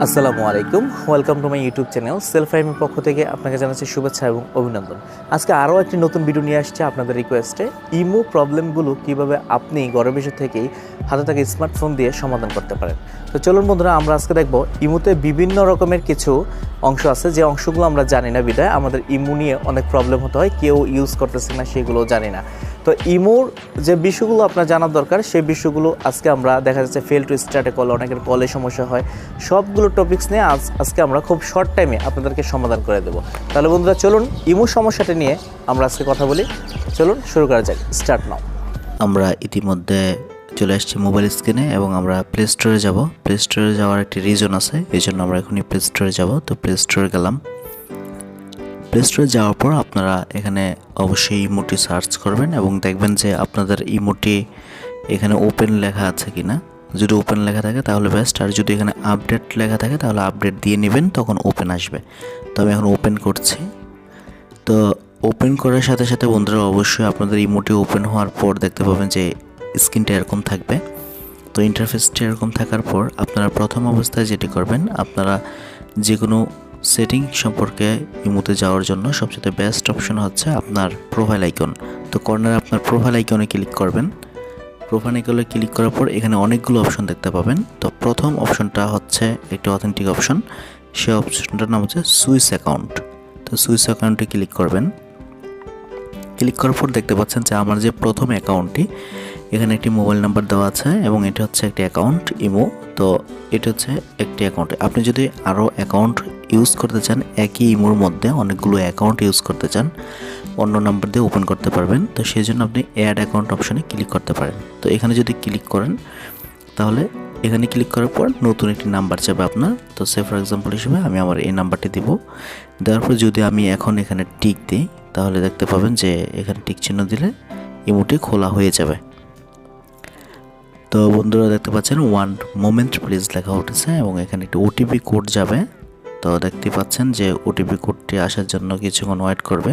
আসসালামু আলাইকুম, welcome to my YouTube channel. Self ফাহিমের পক্ষ থেকে আপনাকে জানাচ্ছি শুভেচ্ছা এবং অভিনন্দন। আজকে আরও একটি নতুন ভিডিও নিয়ে আসছে আপনাদের রিকোয়েস্টে। ইমো প্রবলেমগুলো কিভাবে আপনি ঘরে বসে থেকেই হাতে থাকা স্মার্টফোন দিয়ে সমাধান করতে পারেন। তো চলুন বন্ধুরা, আমরা আজকে দেখব ইমোতে বিভিন্ন রকমের কিছু অংশ আছে, যে অংশগুলো আমরা জানি না বিধায় আমাদের ইমো নিয়ে অনেক প্রবলেম হতে হয়, কেউ ইউজ করতেছে না সেগুলোও জানি না। তো ইমোর যে বিষয়গুলো আপনার জানার দরকার, সেই বিষয়গুলো আজকে আমরা দেখা যাচ্ছে fail to start A call, অনেকের কলে সমস্যা হয়, সবগুলো টপিকস নিয়ে আজকে আমরা খুব শর্ট টাইমে আপনাদেরকে সমাধান করে দেবো। তাহলে বন্ধুরা চলুন ইমো সমস্যাটা নিয়ে আমরা আজকে কথা বলি। চলুন শুরু করা যাক, স্টার্ট নাও। আমরা ইতিমধ্যে চলে আসছি মোবাইল স্ক্রিনে এবং আমরা প্লে স্টোরে যাব। প্লে স্টোরে যাওয়ার একটি রিজন আছে, এই জন্য আমরা এখনই প্লে স্টোরে যাব। তো প্লে স্টোরে গেলাম। প্লে স্টোরে যাওয়ার পর আপনারা এখানে অবশ্যই ইমোটি সার্চ করবেন এবং দেখবেন যে আপনাদের ইমোটি এখানে ওপেন লেখা আছে কিনা। যদি ওপেন লেখা থাকে তাহলে বেস্ট, আর যদি এখানে আপডেট লেখা থাকে তাহলে আপডেট দিয়ে নেবেন, তখন ওপেন আসবে। তো আমি এখন ওপেন করছি। তো ওপেন করার সাথে সাথে বন্ধুরা অবশ্যই আপনাদের ইমোটি ওপেন হওয়ার পর দেখতে পাবেন যে স্ক্রিনটা এরকম থাকবে। তো ইন্টারফেসটি এরকম থাকার পর আপনারা প্রথম অবস্থায় যেটি করবেন, আপনারা যে কোনো সেটিং সম্পর্কে ইমোতে যাওয়ার জন্য সবচেয়ে বেস্ট অপশন হচ্ছে আপনার প্রোফাইল আইকন। তো কর্নারে আপনার প্রোফাইল আইকনে ক্লিক করবেন। প্রোফাইল আইকনে ক্লিক করার পর এখানে অনেকগুলো অপশন দেখতে পাবেন। তো প্রথম অপশনটা হচ্ছে একটি অথেন্টিক অপশন, সেই অপশনটার নাম হচ্ছে সুইচ অ্যাকাউন্ট। তো সুইচ অ্যাকাউন্টে ক্লিক করবেন। ক্লিক করার পর দেখতে পাচ্ছেন যে আমার যে প্রথম অ্যাকাউন্টটি, এখানে একটি মোবাইল নাম্বার দেওয়া আছে এবং এটা হচ্ছে একটি অ্যাকাউন্ট ইমো। তো এটা হচ্ছে একটি অ্যাকাউন্ট। আপনি যদি আরও অ্যাকাউন্ট ইউজ করতে চান, একই ইমোর মধ্যে অনেকগুলো অ্যাকাউন্ট ইউজ করতে চান, অন্য নাম্বার দিয়ে ওপেন করতে পারবেন। তো সেই জন্য আপনি অ্যাড অ্যাকাউন্ট অপশনে ক্লিক করতে পারেন। তো এখানে যদি ক্লিক করেন তাহলে এখানে ক্লিক করার পর নতুন একটি নাম্বার চাবে আপনার। তো সে ফর এক্সাম্পল হিসেবে আমি আমার এই নাম্বারটি দিব। দেওয়ার পর যদি আমি এখন এখানে টিক দিই তাহলে দেখতে পাবেন যে এখানে টিক চিহ্ন দিলে ইমোটি খোলা হয়ে যাবে। তো বন্ধুরা দেখতে পাচ্ছেন ওয়ান মোমেন্ট প্লিজ লেখা উঠেছে এবং এখানে একটি ওটিপি কোড যাবে। তো দেখতে পাচ্ছেন যে ওটিপি কোডটি আসার জন্য কিছুক্ষণ ওয়েট করবে।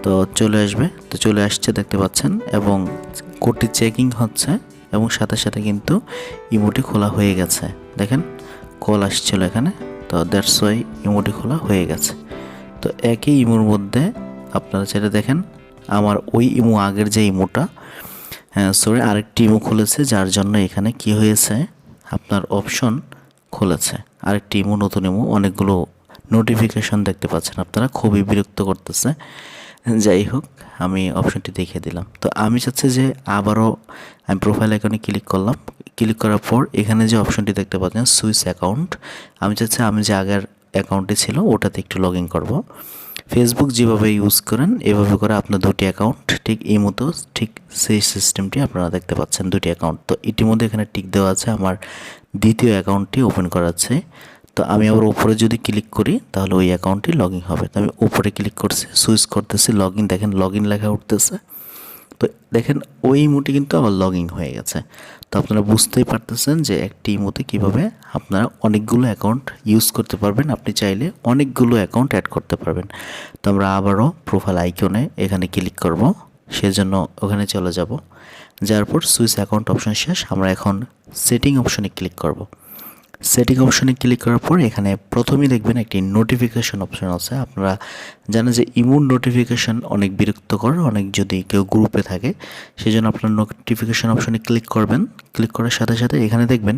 তো চলে আসবে। তো চলে আসছে দেখতে পাচ্ছেন এবং কোডটি চেকিং হচ্ছে এবং সাথে সাথে কিন্তু ইমোটি খোলা হয়ে গেছে। দেখেন কল আসছিল এখানে, তো দ্যাটস ওয়াই ইমোটি খোলা হয়ে গেছে। তো একই ইমোর মধ্যে আপনারা যেটা দেখেন, আমার ওই ইমো আগের যে ইমোটা, সরি আরেকটি ইমো খুলেছে, যার জন্য এখানে কি হয়েছে আপনার অপশন খুলেছে আরেকটি ইমো, নতুন ইমো, অনেকগুলো নোটিফিকেশন দেখতে পাচ্ছেন আপনারা, খুবই বিরক্ত করতেছে। যাই হোক, আমি অপশনটি দেখিয়ে দিলাম। তো আমি চাচ্ছি যে আবারও আমি প্রোফাইল আইকনে ক্লিক করলাম। ক্লিক করার পর এখানে যে অপশনটি দেখতে পাচ্ছেন সুইচ অ্যাকাউন্ট, আমি চাচ্ছি আমি যে আগের অ্যাকাউন্টটি ছিল ওটাতে একটু লগ ইন করবো। ফেসবুক যেভাবে ইউজ করেন এভাবে করে আপনার দুটি অ্যাকাউন্ট, ঠিক এই মতো ঠিক সেই সিস্টেমটি আপনারা দেখতে পাচ্ছেন, দুটি অ্যাকাউন্ট। তো ইতিমধ্যে এখানে টিক দেওয়া আছে, আমার দ্বিতীয় অ্যাকাউন্টটি ওপেন করা আছে। তো আমি আবার উপরে যদি ক্লিক করি তাহলে ওই অ্যাকাউন্টটি লগ ইন হবে। তো আমি উপরে ক্লিক করছি, সুইচ করতেছি, লগ ইন, দেখেন লগ ইন লেখা উঠতেছে। তো দেখেন ওই ইমোটি কিন্তু আবার লগ ইন হয়ে গেছে। তো আপনারা বুঝতেই পারতেছেন যে একটি ইমোতে কীভাবে আপনারা অনেকগুলো অ্যাকাউন্ট ইউজ করতে পারবেন। আপনি চাইলে অনেকগুলো অ্যাকাউন্ট অ্যাড করতে পারবেন। তো আমরা আবারও প্রোফাইল আইকনে এখানে ক্লিক করব, সেজন্য ওখানে চলে যাব। যার পর সুইচ অ্যাকাউন্ট অপশন শেষ, আমরা এখন সেটিং অপশনে ক্লিক করব। সেটিং অপশনে ক্লিক করার পর এখানে প্রথমেই দেখবেন একটি নোটিফিকেশন অপশন আছে। আপনারা জানেন যে ইমোর নোটিফিকেশন অনেক বিরক্তকর, অনেক যদি কেউ গ্রুপে থাকে, সেই জন্য আপনার নোটিফিকেশন অপশনে ক্লিক করবেন। ক্লিক করার সাথে সাথে এখানে দেখবেন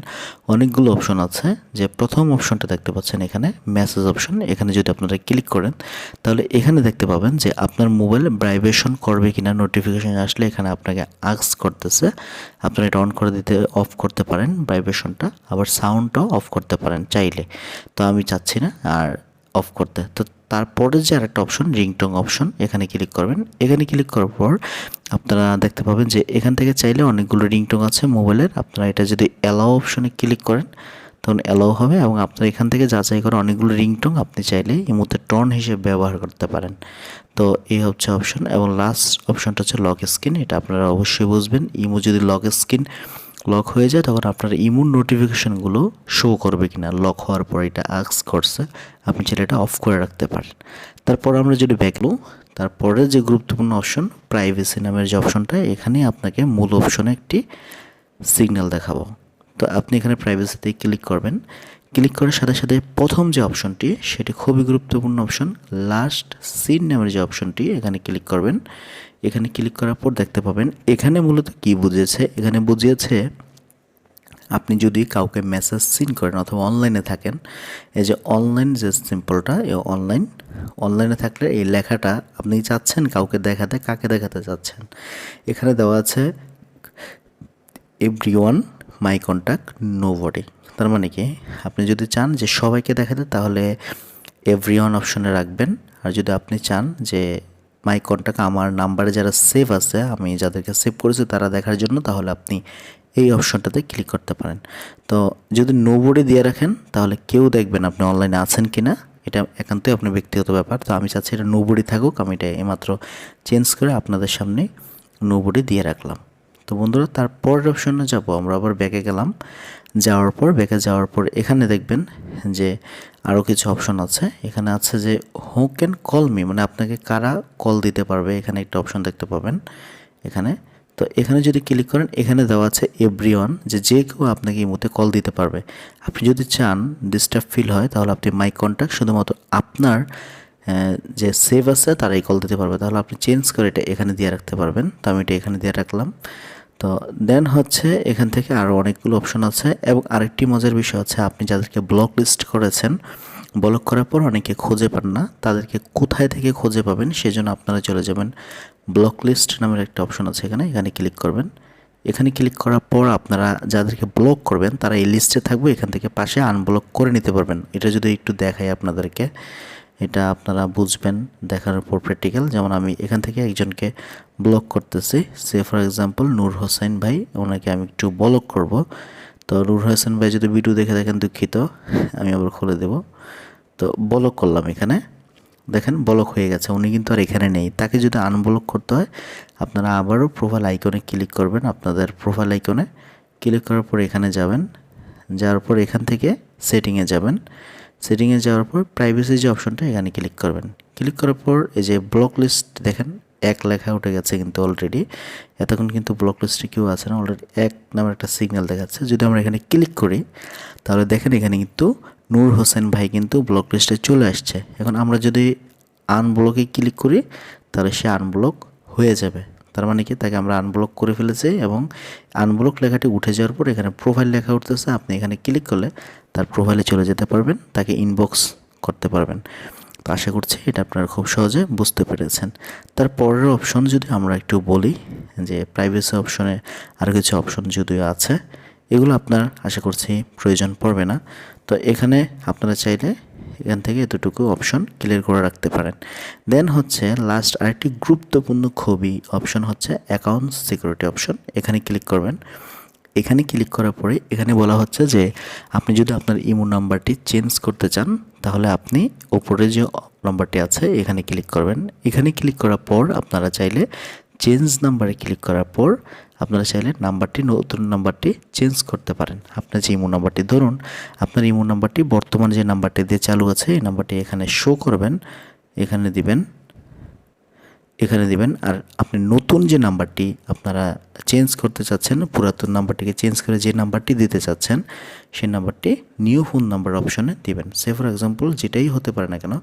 অনেকগুলো অপশন আছে। যে প্রথম অপশনটা দেখতে পাচ্ছেন এখানে মেসেজ অপশন, এখানে যদি আপনারা ক্লিক করেন তাহলে এখানে দেখতে পাবেন যে আপনার মোবাইল ভাইব্রেশন করবে কিনা, নোটিফিকেশন আসলে এখানে আপনাকে আস্ক করতেছে। আপনারা এটা অন করে দিতে অফ করতে পারেন ভাইব্রেশনটা, আবার সাউন্ডটাও অফ করতে পারেন চাইলে। তো আমি চাচ্ছি না আর অফ করতে। তো তারপরে যে আরেকটা অপশন রিংটোন অপশন, এখানে ক্লিক করবেন। এখানে ক্লিক করার পর আপনারা দেখতে পাবেন যে এখান থেকে চাইলে অনেকগুলো রিংটোন আছে মোবাইলের। আপনারা এটা যদি অ্যালাও অপশনে ক্লিক করেন তখন অ্যালাও হবে এবং আপনারা এখান থেকে যাচাই করে অনেকগুলো রিংটোন আপনি চাইলে ইমোতে টোন হিসেবে ব্যবহার করতে পারেন। তো এই হচ্ছে অপশন। এবং লাস্ট অপশনটা হচ্ছে লক স্ক্রিন। এটা আপনারা অবশ্যই বুঝবেন, ইমো যদি লক স্ক্রিন লক হয়ে যায় তখন আপনার ইমোর নোটিফিকেশনগুলো শো করবে কিনা, লক হওয়ার পর এটা আস্ক করছে, আপনি চাইলে এটা অফ করে রাখতে পারেন। তারপর আমরা যদি ব্যাকলো, তারপরে যে গুরুত্বপূর্ণ অপশন প্রাইভেসি নামের যে অপশনটা, এখানে আপনাকে মূল অপশনে একটি সিগন্যাল দেখাবো। তো আপনি এখানে প্রাইভেসিতে ক্লিক করবেন। ক্লিক করার সাথে সাথে প্রথম যে অপশনটি সেটি খুবই গুরুত্বপূর্ণ অপশন, লাস্ট সিন নামের যে অপশনটি, এখানে ক্লিক করবেন। এখানে ক্লিক করার পর দেখতে পাবেন এখানে মূলত কি বুঝিয়েছে, এখানে বুঝিয়েছে আপনি যদি কাউকে মেসেজ সিন করেন অথবা অনলাইনে থাকেন, এই যে অনলাইন যে সিম্পলটা, এই অনলাইনে থাকলে এই লেখাটা আপনি চাচ্ছেন কাউকে দেখাতে, কাকে দেখাতে চাচ্ছেন। এখানে দেওয়া আছে এভরিওয়ান, মাই কন্ট্যাক্ট, নোবডি। তার মানে কি, আপনি যদি চান যে সবাইকে দেখাতে তাহলে এভরিওয়ান অপশনে রাখবেন, আর যদি আপনি চান যে মাই কন্ট্যাক্ট আমার নাম্বারে যারা সেভ আছে, আমি যাদেরকে সেভ করেছি তারা দেখার জন্য, তাহলে আপনি এই অপশনটাতে ক্লিক করতে পারেন। তো যদি নোবডি দিয়ে রাখেন তাহলে কেউ দেখবেন আপনি অনলাইনে আছেন কি না, এটা একান্তই আপনার ব্যক্তিগত ব্যাপার। তো আমি চাচ্ছি এটা নোবডি থাকুক, আমি এটা এইমাত্র চেঞ্জ করে আপনাদের সামনে নোবডি দিয়ে রাখলাম। তো বন্ধুরা, তারপরের অপশনে যাব, আমরা আবার ব্যাকে গেলাম। ব্যাকে যাওয়ার পর এখানে দেখবেন যে আরও কিছু অপশন আছে। এখানে আছে যে হু ক্যান কল মি, মানে আপনাকে কারা কল দিতে পারবে, এখানে একটা অপশন দেখতে পাবেন এখানে। তো এখানে যদি ক্লিক করেন, এখানে দেওয়া আছে এভরিওয়ান, যে কেউ আপনাকে এই মুহূর্তে কল দিতে পারবে। আপনি যদি চান ডিস্টার্ব ফিল হয় তাহলে আপনি মাই কন্ট্যাক্ট শুধুমাত্র আপনার যে সেভ আছে তারাই কল দিতে পারবে, তাহলে আপনি চেঞ্জ করে এটা এখানে দিয়ে রাখতে পারবেন। তো আমি এটা এখানে দিয়ে রাখলাম। তো দেন হচ্ছে এখান থেকে আরও অনেকগুলো অপশন আছে, এবং আরেকটি মজার বিষয় হচ্ছে আপনি যাদেরকে ব্লক লিস্ট করেছেন, ব্লক করার পর অনেকে খুঁজে পান না, তাদেরকে কোথায় থেকে খুঁজে পাবেন সেজন্য আপনারা চলে যাবেন ব্লক লিস্ট নামের একটা অপশন আছে এখানে ক্লিক করবেন। এখানে ক্লিক করার পর আপনারা যাদেরকে ব্লক করবেন তারা এই লিস্টে থাকবে, এখান থেকে পাশে আনব্লক করে নিতে পারবেন। এটা যদি একটু দেখাই আপনাদেরকে, এটা আপনারা বুঝবেন দেখার উপর প্র্যাকটিক্যাল। যেমন আমি এখান থেকে একজনকে ব্লক করতেছি, সে ফর এক্সাম্পল নূর হোসেন ভাই, ওনাকে আমি একটু ব্লক করব। তো নূর হোসেন ভাই যদি ভিডিও দেখে দেখেন দুঃখিত, আমি আবার খুলে দেব। তো ব্লক করলাম, এখানে দেখেন ব্লক হয়ে গেছে, উনি কিন্তু আর এখানে নেই। তাকে যদি আনব্লক করতে হয় আপনারা আবারও প্রোফাইল আইকনে ক্লিক করবেন, আপনাদের প্রোফাইল আইকনে ক্লিক করার পর এখানে যাবেন, যাওয়ার পর এখান থেকে সেটিংয়ে যাবেন। সেটিংয়ে যাওয়ার পর প্রাইভেসি যে অপশনটা, এখানে ক্লিক করবেন। ক্লিক করার পর এই যে ব্লক লিস্ট দেখেন এক লেখা উঠে গেছে, কিন্তু অলরেডি এতক্ষণ কিন্তু ব্লক লিস্টে কেউ আছে না, অলরেডি এক নামের একটা সিগন্যাল দেখাচ্ছে। যদি আমরা এখানে ক্লিক করি তাহলে দেখেন এখানে কিন্তু নূর হোসেন ভাই কিন্তু ব্লক লিস্টে চলে আসছে। এখন আমরা যদি আনব্লকে ক্লিক করি তাহলে সে আনব্লক হয়ে যাবে। তার মানে কি, তাকে আমরা আনব্লক করে ফেলেছি, এবং আনব্লক লেখাটি উঠে যাওয়ার পর এখানে প্রোফাইল লেখা উঠতেছে, আপনি এখানে ক্লিক করলে তার প্রোফাইলে চলে যেতে পারবেন, তাকে ইনবক্স করতে পারবেন। তো আশা করছি এটা আপনারা খুব সহজে বুঝতে পেরেছেন। তার পরের অপশন যদি আমরা একটু বলি, যে প্রাইভেসি অপশনে আরও কিছু অপশন যদিও আছে, এগুলো আপনার আশা করছি প্রয়োজন পড়বে না। তো এখানে আপনারা চাইলে এখান থেকে এতটুকু অপশন ক্লিয়ার করে রাখতে পারেন। দেন হচ্ছে লাস্ট আরেকটি গুরুত্বপূর্ণ খুবই অপশন হচ্ছে অ্যাকাউন্ট সিকিউরিটি অপশন, এখানে ক্লিক করবেন। এখানে ক্লিক করার পরে এখানে বলা হচ্ছে যে আপনি যদি আপনার ইমো নাম্বারটি চেঞ্জ করতে চান তাহলে আপনি ওপরে যে নাম্বারটি আছে এখানে ক্লিক করবেন। এখানে ক্লিক করার পর আপনারা চাইলে চেঞ্জ নাম্বারে ক্লিক করার পর আপনারা চাইলে নতুন নাম্বারটি চেঞ্জ করতে পারেন। আপনার যে ইমো নাম্বারটি, ধরুন আপনার ইমো নাম্বারটি বর্তমান যে নাম্বারটি দিয়ে চালু আছে এই নাম্বারটি এখানে শো করবেন, এখানে দিবেন। আর আপনি নতুন যে নাম্বারটি আপনারা চেঞ্জ করতে চাচ্ছেন, পুরাতন নাম্বারটিকে চেঞ্জ করে যে নাম্বারটি দিতে চাচ্ছেন সেই নাম্বারটি নিউ ফোন নাম্বার অপশনে দিবেন। সে ফর এক্সাম্পল যেটাই হতে পারে না কেন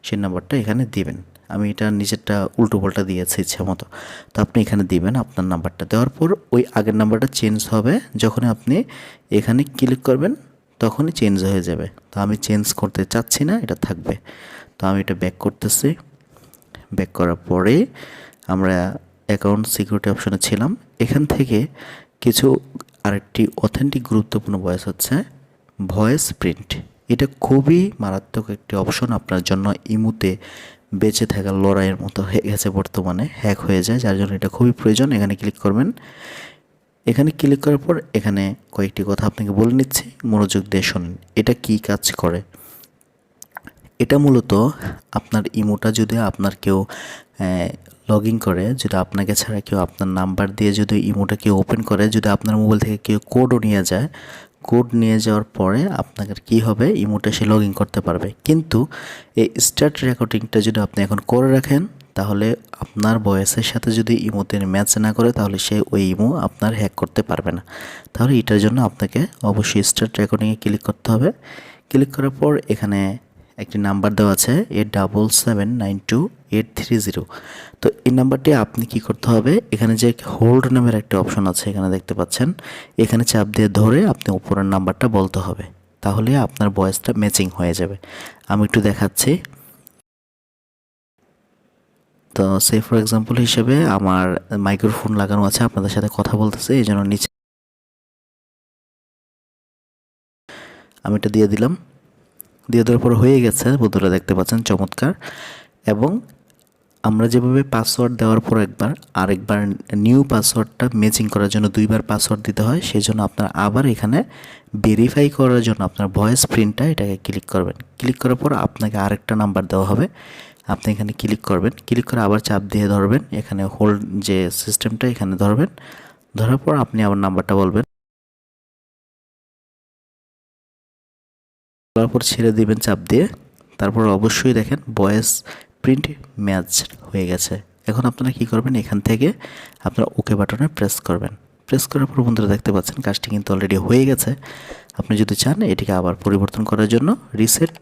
সেই নাম্বারটা এখানে দিবেন। আমি এটা নিজেরটা উল্টো পাল্টা দিয়েছি ইচ্ছা মতো। তো আপনি এখানে দিবেন আপনার নাম্বারটা, দেওয়ার পর ওই আগের নাম্বারটা চেঞ্জ হবে, যখন আপনি এখানে ক্লিক করবেন তখনই চেঞ্জ হয়ে যাবে। তো আমি চেঞ্জ করতে চাচ্ছি না, এটা থাকবে। তো আমি এটা ব্যাক করতেছি। ব্যাক করার পরে আমরা অ্যাকাউন্ট সিকিউরিটি অপশনে ছিলাম, এখান থেকে কিছু আরেকটি অথেন্টিক গুরুত্বপূর্ণ ভয়েস হচ্ছে ভয়েস প্রিন্ট। এটা খুবই মারাত্মক একটি অপশন আপনার জন্য। ইমুতে বেঁচে থাকার লড়াইয়ের মতো হয়ে গেছে, বর্তমানে হ্যাক হয়ে যায়, যার জন্য এটা খুবই প্রয়োজন। এখানে ক্লিক করবেন। এখানে ক্লিক করার পর এখানে কয়েকটি কথা আপনাকে বলে নিচ্ছি, মনোযোগ দিয়ে শুনুন এটা কি কাজ করে। এটা মূলত আপনার ইমোটা যদি আপনার কেউ লগ ইন করে, যদি আপনাকে ছাড়া কেউ আপনার নাম্বার দিয়ে যদি ইমোটা কেউ ওপেন করে, যদি আপনার মোবাইল থেকে কেউ কোডও নিয়ে যায়, কোড নিয়ে যাওয়ার পরে আপনাকে কী হবে, ইমোটা সে লগ ইন করতে পারবে। কিন্তু এই স্টার্ট রেকর্ডিংটা যদি আপনি এখন করে রাখেন তাহলে আপনার ভয়েসের সাথে যদি ইমোতে ম্যাচ না করে তাহলে সে ওই ইমো আপনার হ্যাক করতে পারবে না। তাহলে এটার জন্য আপনাকে অবশ্যই স্টার্ট রেকর্ডিংয়ে ক্লিক করতে হবে। ক্লিক করার পর এখানে একটি নাম্বার দেওয়া আছে 87792830। তো এই নাম্বারটি আপনি কি করতে হবে, এখানে যে হোল্ড নামের একটা অপশন আছে এখানে দেখতে পাচ্ছেন, এখানে চাপ দিয়ে ধরে আপনি উপরের নাম্বারটা বলতে হবে, তাহলে আপনার ভয়েসটা ম্যাচিং হয়ে যাবে। আমি একটু দেখাচ্ছি। তো সে ফর এক্সাম্পল হিসেবে আমার মাইক্রোফোন লাগানো আছে, আপনাদের সাথে কথা বলতেছে, এই জন্য নিচে আমি এটা দিয়ে দিলাম। দিয়ে দেওয়ার পর হয়ে গেছে বন্ধুরা, দেখতে পাচ্ছেন চমৎকার। এবং আমরা যেভাবে পাসওয়ার্ড দেওয়ার পর আরেকবার নিউ পাসওয়ার্ডটা ম্যাচিং করার জন্য 2বার পাসওয়ার্ড দিতে হয়, সেই জন্য আপনার আবার এখানে ভেরিফাই করার জন্য আপনার ভয়েস প্রিন্টটা এটাকে ক্লিক করবেন। ক্লিক করার পর আপনাকে আরেকটা নাম্বার দেওয়া হবে, আপনি এখানে ক্লিক করবেন। ক্লিক করে আবার চাপ দিয়ে ধরবেন, এখানে হোল্ড যে সিস্টেমটা এখানে ধরবেন। ধরার পর আপনি আবার নাম্বারটা বলবেন, তারপর ছেড়ে দিবেন চাপ দিয়ে। তারপর অবশ্যই দেখেন ভয়েস প্রিন্ট ম্যাচ হয়ে গেছে। এখন আপনারা কি করবেন, এখান থেকে আপনারা ওকে বাটনে প্রেস করবেন। প্রেস করার পর বন্ধুরা দেখতে পাচ্ছেন কাজটি কিন্তু অলরেডি হয়ে গেছে। আপনি যদি চান এটিকে আবার পরিবর্তন করার জন্য রিসেট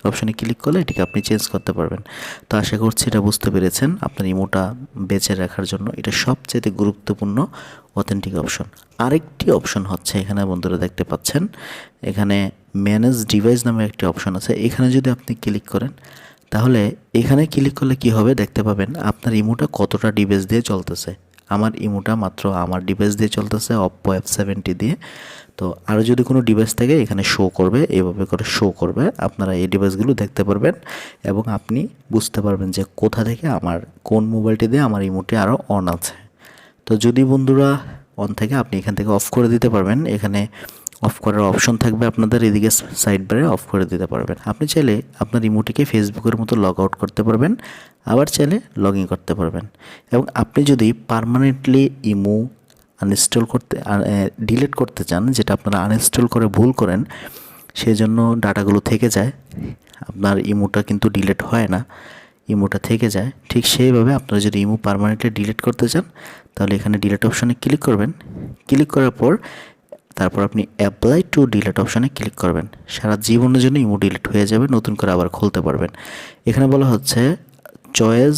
অপশনে ক্লিক করলে এটিকে আপনি চেঞ্জ করতে পারবেন। তো আশা করছি এটা বুঝতে পেরেছেন। আপনার ইমোটা বেঁচে রাখার জন্য এটা সবচেয়ে গুরুত্বপূর্ণ অথেন্টিক অপশন। আরেকটি অপশন হচ্ছে এখানে বন্ধুরা দেখতে পাচ্ছেন, এখানে ম্যানেজ ডিভাইস নামে একটি অপশন আছে। এখানে যদি আপনি ক্লিক করেন, তাহলে এখানে ক্লিক করলে কি হবে দেখতে পাবেন আপনার ইমোটা কতটা ডিভাইস দিয়ে চলতেছে। আমার ইমোটা মাত্র আমার ডিভাইস দিয়ে চলতেছে, Oppo F70 দিয়ে। তো আরও যদি কোনো ডিভাইস থাকে এখানে শো করবে, এভাবে করে শো করবে, আপনারা এই ডিভাইসগুলো দেখতে পারবেন এবং আপনি বুঝতে পারবেন যে কোথা থেকে আমার কোন মোবাইলটি দিয়ে আমার ইমোটি আরও অন আছে। তো যদি বন্ধুরা অন থাকে আপনি এখান থেকে অফ করে দিতে পারবেন। এখানে অফ করার অপশন থাকবে আপনাদের এদিকে সাইড বারে, অফ করে দিতে পারবেন। আপনি চাইলে আপনার ইমোটিকে ফেসবুকের মতো লগ আউট করতে পারবেন, আবার চাইলে লগ ইন করতে পারবেন। এবং আপনি যদি পার্মানেন্টলি ইমো আনইনস্টল করতে ডিলিট করতে চান, যেটা আপনারা আনইনস্টল করে ভুল করেন, সেই জন্য ডাটাগুলো থেকে যায়, আপনার ইমোটা কিন্তু ডিলিট হয় না, ইমোটা থেকে যায়। ঠিক সেইভাবে আপনারা যদি ইমো পার্মানেন্টলি ডিলিট করতে চান, তাহলে এখানে ডিলিট অপশানে ক্লিক করবেন। ক্লিক করার পর তারপর আপনি অ্যাপ্লাই টু ডিলিট অপশানে ক্লিক করবেন। সারা জীবনের জন্য ইমো ডিলিট হয়ে যাবে, নতুন করে আবার খুলতে পারবেন। এখানে বলা হচ্ছে চয়েস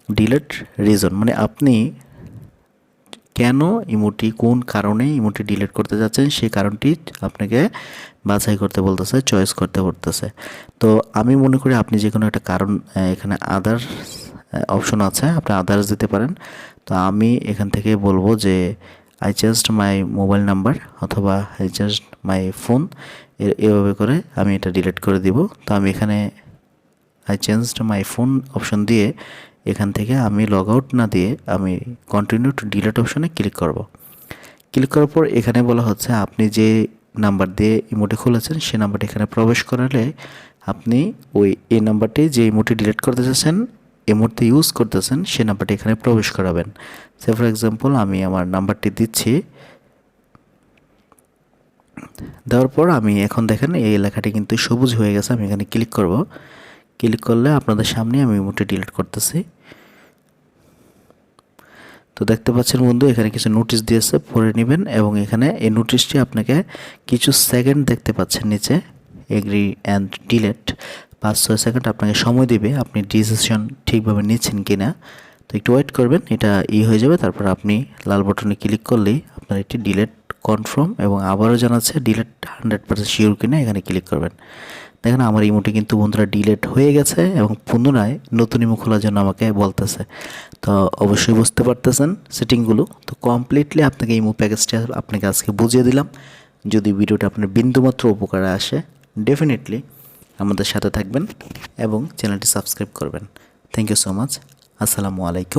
ডিলিট রিজন, মানে আপনি কেন ইমোটি, কোন কারণে ইমোটি ডিলিট করতে যাচ্ছেন সেই কারণটি আপনাকে বাছাই করতে বলতেছে, চয়েস করতে বলতেছে। তো আমি মনে করি আপনি যে কোনো একটা কারণ, এখানে আদার্স অপশন আছে, আপনি আদার্স দিতে পারেন। তো আমি এখান থেকে বলবো যে I changed my mobile number অথবা আই চেঞ্জড মাই ফোন, এভাবে করে আমি এটা ডিলিট করে দিব। তো আমি এখানে I changed my phone option দিয়ে এখান থেকে আমি লগ আউট না দিয়ে আমি কন্টিনিউ টু ডিলিট অপশনে ক্লিক করব। ক্লিক করার পর এখানে বলা হচ্ছে আপনি যে নাম্বার দিয়ে ইমোটি খুলেছেন সেই নাম্বারটি এখানে প্রবেশ করালে আপনি এই নাম্বারটি যে ইমোটি ডিলিট করতে চাচ্ছেন, এই মুহূর্তে ইউজ করতেছেন, সেই নাম্বারটি এখানে প্রবেশ করাবেন। সে ফর এক্সাম্পল আমি আমার নাম্বারটি দিচ্ছি। দেওয়ার পর আমি এখন দেখেন এই লেখাটি কিন্তু সবুজ হয়ে গেছে। আমি এখানে ক্লিক করব। ক্লিক করলে আপনাদের সামনে আমি ইমোটি ডিলিট করতেছি। তো দেখতে পাচ্ছেন বন্ধু, এখানে কিছু নোটিশ দিয়েছে, পড়ে নেবেন। এবং এখানে এই নোটিশটি আপনাকে কিছু সেকেন্ড দেখতে পাচ্ছেন নিচে, এগ্রি অ্যান্ড ডিলিট, 5-6 সেকেন্ড আপনাকে সময় দিবে আপনি ডিসিশন ঠিকভাবে নিচ্ছেন কি না। তো একটু ওয়েট করবেন, এটা হয়ে যাবে। তারপর আপনি লাল বাটনে ক্লিক করলেই আপনার এটি ডিলিট কনফার্ম, এবং আবারও জানাচ্ছে ডিলিট 100% শিওর কিনা, এখানে ক্লিক করবেন। দেখেন আমার ইমোটি কিন্তু বন্ধুরা ডিলিট হয়ে গেছে এবং পুনরায় নতুন ইমো খোলার জন্য আমাকে বলতেছে। তো অবশ্যই বুঝতে পারতেছেন সেটিংগুলো। তো কমপ্লিটলি আপনাকে ইমো প্যাকেজটা আপনাকে আজকে বুঝিয়ে দিলাম। যদি ভিডিওটা আপনার বিন্দুমাত্র উপকারে আসে, ডেফিনেটলি আমাদের সাথে থাকবেন এবং চ্যানেলটি সাবস্ক্রাইব করবেন। Thank you so much. আসসালামু আলাইকুম।